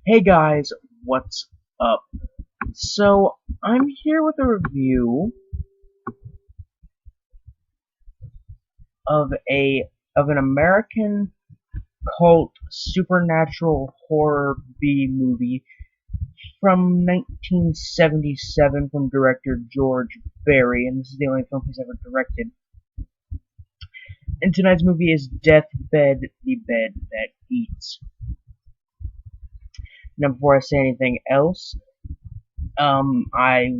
Hey guys, what's up? So, I'm here with a review of an American cult supernatural horror B movie from 1977 from director George Barry, and this is the only film he's ever directed. And tonight's movie is Deathbed, the Bed That Eats. Now, before I say anything else, I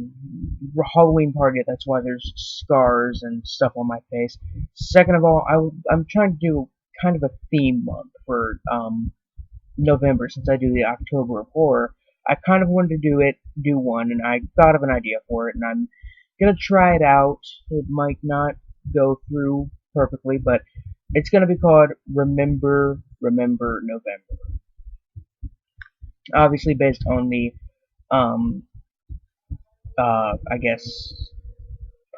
Halloween party. That's why there's scars and stuff on my face. Second of all, I'm trying to do kind of a theme month for November since I do the October of horror. I kind of wanted to do one, and I thought of an idea for it, and I'm gonna try it out. It might not go through perfectly, but it's gonna be called Remember November. Obviously based on the um I guess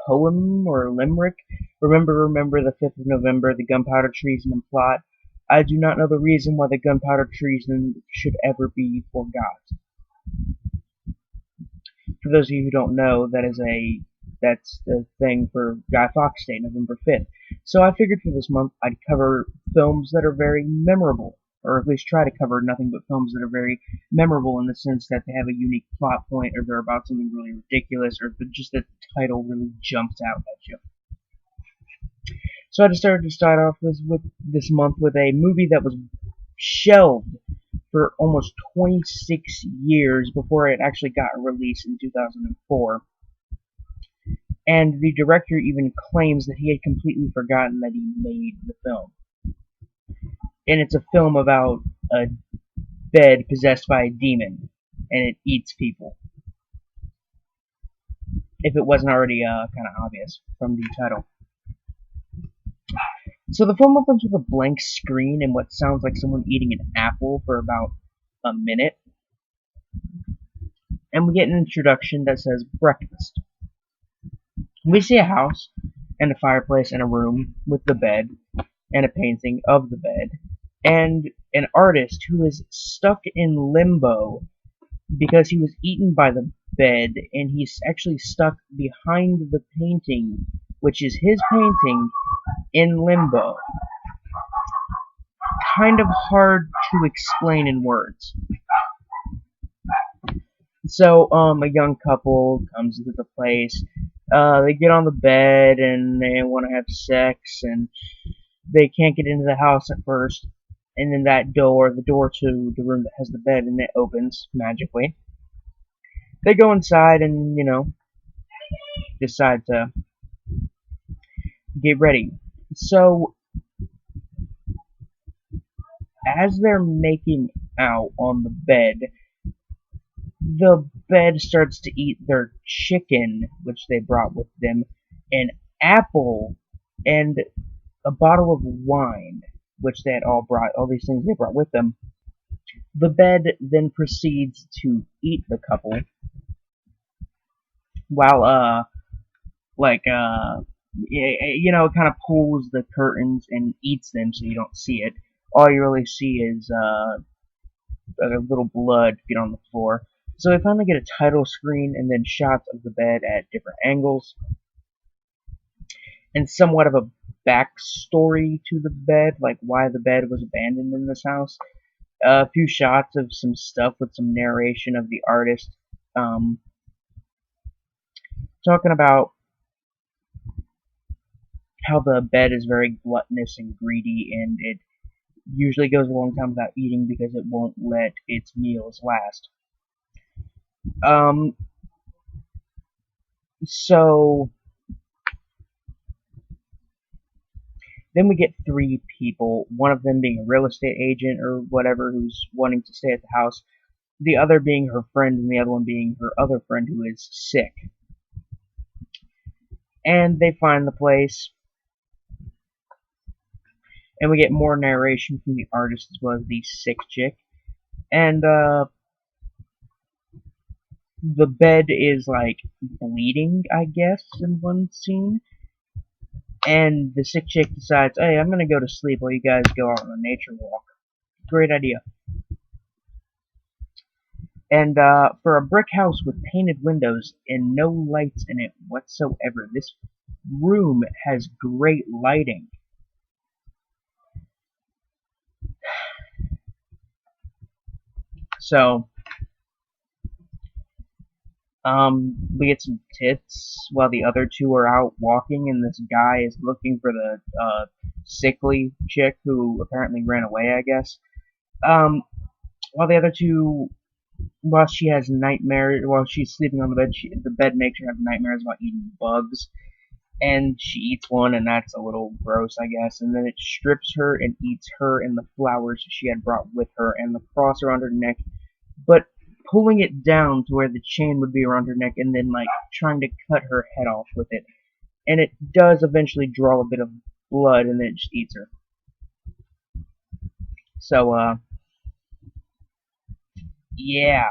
poem or limerick. Remember the 5th of November, the gunpowder treason and plot. I do not know the reason why the gunpowder treason should ever be forgot. For those of you who don't know, that's the thing for Guy Fawkes Day, November 5th. So I figured for this month I'd cover films that are very memorable, or at least try to cover nothing but films that are very memorable in the sense that they have a unique plot point, or they're about something really ridiculous, or just that the title really jumps out at you. So I decided to start off with this month with a movie that was shelved for almost 26 years before it actually got released in 2004. And the director even claims that he had completely forgotten that he made the film. And it's a film about a bed possessed by a demon, and it eats people. If it wasn't already kind of obvious from the title. So the film opens with a blank screen and what sounds like someone eating an apple for about a minute. And we get an introduction that says breakfast. We see a house and a fireplace and a room with the bed and a painting of the bed and an artist who is stuck in limbo because he was eaten by the bed and he's actually stuck behind the painting, which is his painting, in limbo. Kind of hard to explain in words. So, a young couple comes into the place. They get on the bed and they want to have sex, and they can't get into the house at first. And then the door to the room that has the bed, and it opens magically. They go inside and, decide to get ready. So, as they're making out on the bed starts to eat their chicken, which they brought with them, an apple, and a bottle of wine, which they had all these things they brought with them. The bed then proceeds to eat the couple, while, it kind of pulls the curtains and eats them so you don't see it. All you really see is, a little blood get on the floor. So they finally get a title screen and then shots of the bed at different angles, and somewhat of a backstory to the bed, like why the bed was abandoned in this house. A few shots of some stuff with some narration of the artist, um, talking about how the bed is very gluttonous and greedy, and it usually goes a long time without eating because it won't let its meals last. Um, so then we get three people, one of them being a real estate agent or whatever who's wanting to stay at the house, the other being her friend, and the other one being her other friend who is sick. And they find the place, and we get more narration from the artist as well as the sick chick. And the bed is like bleeding, I guess, in one scene. And the sick chick decides, hey, I'm gonna go to sleep while you guys go out on a nature walk. Great idea. And for a brick house with painted windows and no lights in it whatsoever, this room has great lighting. So, we get some tits while the other two are out walking, and this guy is looking for the sickly chick who apparently ran away, I guess. Um, while the other two, while she has nightmares, while she's sleeping on the bed, the bed makes her have nightmares about eating bugs, and she eats one, and that's a little gross, I guess. And then it strips her and eats her and the flowers she had brought with her, and the cross around her neck, but pulling it down to where the chain would be around her neck, and then like trying to cut her head off with it. And it does eventually draw a bit of blood, and then it just eats her. So, yeah.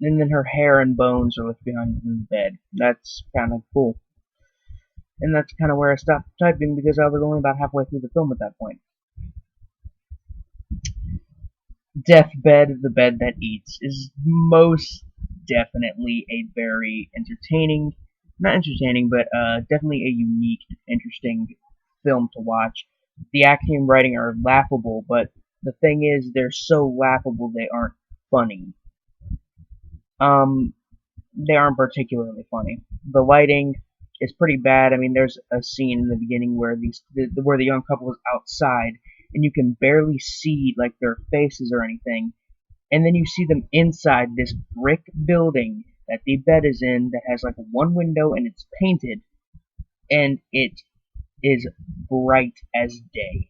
And then her hair and bones are left behind in the bed. That's kind of cool. And that's kind of where I stopped typing because I was only about halfway through the film at that point. Deathbed, the Bed That Eats, is most definitely a very entertaining, not entertaining, but definitely a unique, interesting film to watch. The acting and writing are laughable, but the thing is, they're so laughable they aren't funny. Um, they aren't particularly funny. The lighting is pretty bad. I mean, there's a scene in the beginning where where the young couple is outside, and you can barely see like their faces or anything, and then you see them inside this brick building that the bed is in that has like one window and it's painted, and it is bright as day.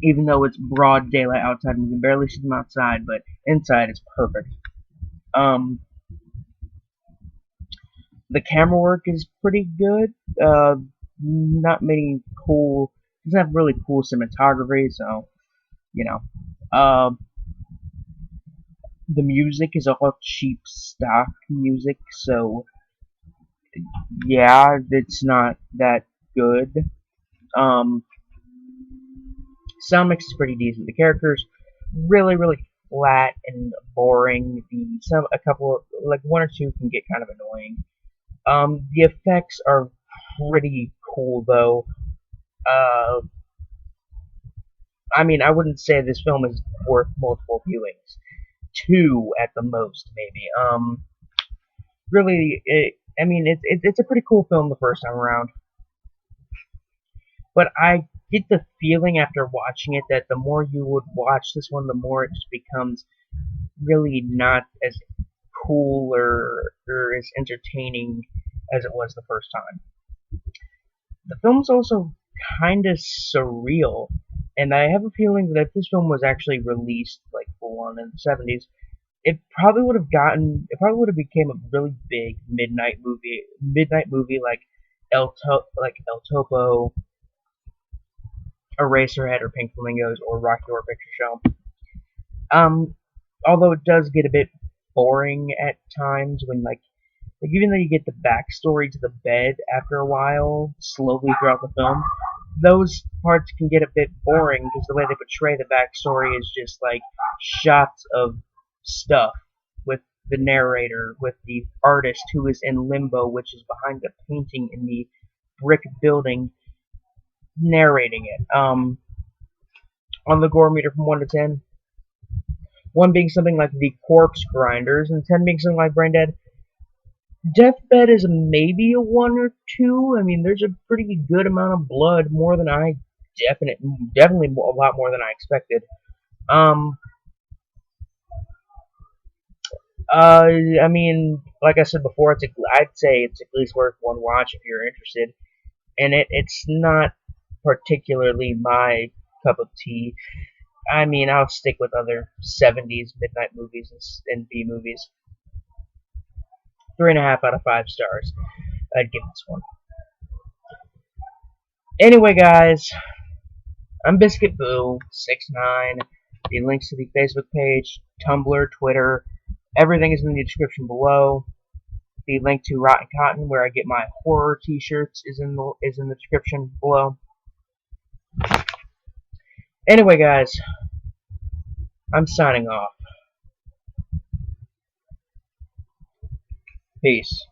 Even though it's broad daylight outside and we can barely see them outside, but inside it's perfect. Um, the camera work is pretty good. Not many cool, doesn't have really cool cinematography, so, you know. The music is all cheap stock music, so yeah, it's not that good. Um, Sound mix is pretty decent. The characters really flat and boring. A couple like one or two can get kind of annoying. The effects are pretty cool though. Uh, I mean, I wouldn't say this film is worth multiple viewings. Two at the most, maybe. Really, I mean, it's a pretty cool film the first time around. But I get the feeling after watching it that the more you would watch this one, the more it just becomes really not as cool or as entertaining as it was the first time. The film's also kind of surreal, and I have a feeling that if this film was actually released like full on in the 70s, it probably would have became a really big midnight movie like El Topo, Eraserhead, or Pink Flamingos, or Rocky Horror Picture Show. Um, Although it does get a bit boring at times when like even though you get the backstory to the bed after a while, slowly throughout the film, those parts can get a bit boring because the way they portray the backstory is just like shots of stuff with the narrator, with the artist who is in limbo, which is behind the painting in the brick building, narrating it. On the gore meter from 1 to 10, 1 being something like The Corpse Grinders, and 10 being something like Brain Dead. Deathbed is maybe a 1 or 2. I mean, there's a pretty good amount of blood, more than I definitely a lot more than I expected. Um, I mean, like I said before, I'd say it's at least worth one watch if you're interested. And it's not particularly my cup of tea. I mean, I'll stick with other 70s midnight movies and B movies. 3.5 out of 5 stars. I'd give this one. Anyway, guys, I'm Biscuit Boo 69. The links to the Facebook page, Tumblr, Twitter, everything is in the description below. The link to Rotten Cotton, where I get my horror T-shirts, is in the description below. Anyway, guys, I'm signing off. Peace.